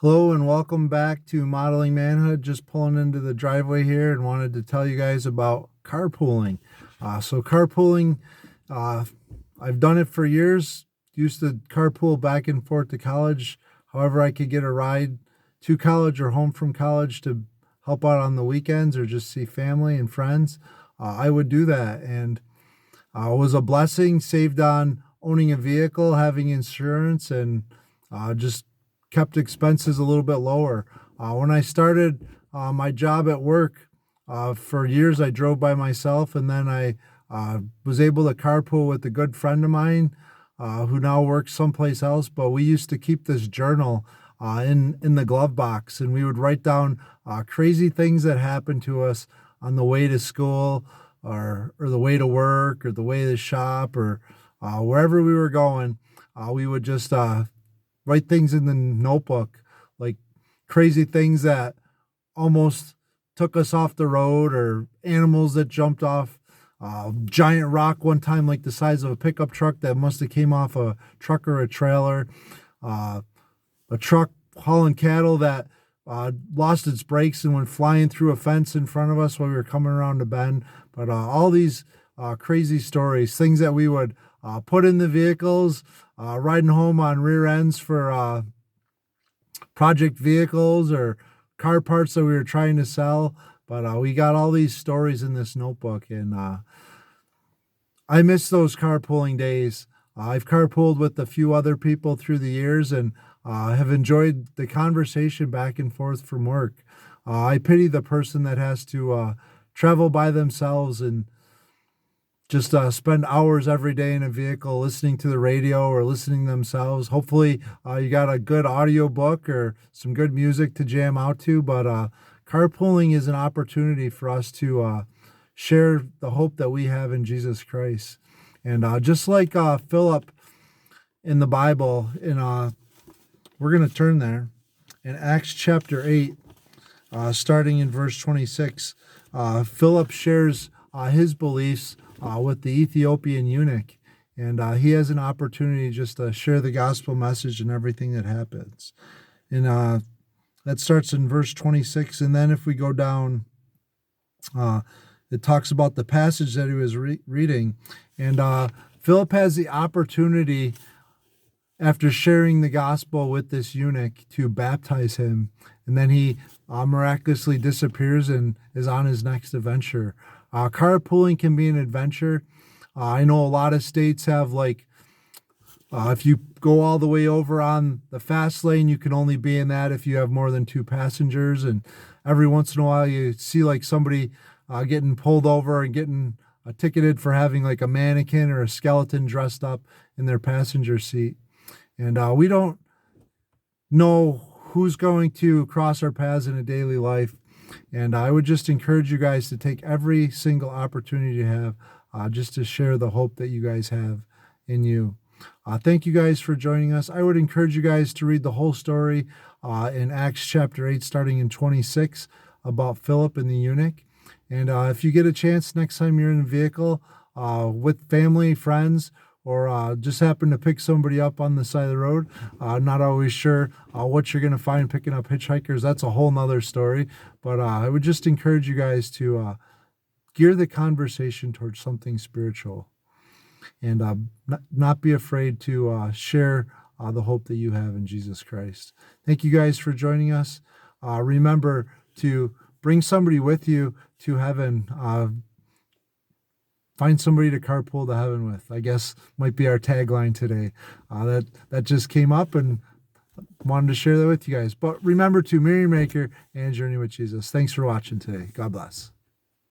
Hello and welcome back to Modeling Manhood. Just pulling into the driveway here and wanted to tell you guys about carpooling. Carpooling, uh, I've done it for years. Used to carpool back and forth to college. However, I could get a ride to college or home from college to help out on the weekends or just see family and friends. I would do that, and it was a blessing. Saved on owning a vehicle, having insurance, and just kept expenses a little bit lower. When I started my job at work, for years I drove by myself, and then I was able to carpool with a good friend of mine who now works someplace else. But we used to keep this journal in the glove box, and we would write down crazy things that happened to us on the way to school, or the way to work, or the way to shop, or wherever we were going. We would just write things in the notebook, like crazy things that almost took us off the road, or animals that jumped off a giant rock one time, like the size of a pickup truck that must have came off a truck or a trailer, a truck hauling cattle that lost its brakes and went flying through a fence in front of us while we were coming around a bend. But all these crazy stories, things that we would put in the vehicles, riding home on rear ends for project vehicles or car parts that we were trying to sell. But we got all these stories in this notebook, and I miss those carpooling days. I've carpooled with a few other people through the years, and have enjoyed the conversation back and forth from work. I pity the person that has to travel by themselves and just spend hours every day in a vehicle listening to the radio or listening themselves. Hopefully you got a good audio book or some good music to jam out to. But carpooling is an opportunity for us to share the hope that we have in Jesus Christ. And just like Philip in the Bible, we're going to turn there in Acts chapter 8, starting in verse 26. Philip shares his beliefs with the Ethiopian eunuch, and he has an opportunity just to share the gospel message and everything that happens. And that starts in verse 26, and then if we go down, it talks about the passage that he was reading, and Philip has the opportunity, after sharing the gospel with this eunuch, to baptize him, and then he miraculously disappears and is on his next adventure. Carpooling can be an adventure. I know a lot of states have, like, if you go all the way over on the fast lane, you can only be in that if you have more than two passengers. And every once in a while you see like somebody getting pulled over and getting ticketed for having like a mannequin or a skeleton dressed up in their passenger seat. And we don't know who's going to cross our paths in a daily life. And I would just encourage you guys to take every single opportunity you have just to share the hope that you guys have in you. Thank you guys for joining us. I would encourage you guys to read the whole story in Acts chapter 8, starting in 26, about Philip and the eunuch. And if you get a chance next time you're in a vehicle with family, friends, or just happen to pick somebody up on the side of the road, not always sure what you're going to find picking up hitchhikers. That's a whole nother story. But I would just encourage you guys to gear the conversation towards something spiritual, and not be afraid to share the hope that you have in Jesus Christ. Thank you guys for joining us. Remember to bring somebody with you to heaven. Find somebody to carpool to heaven with, I guess might be our tagline today. That just came up, and wanted to share that with you guys. But remember to marry, maker, and journey with Jesus. Thanks for watching today. God bless.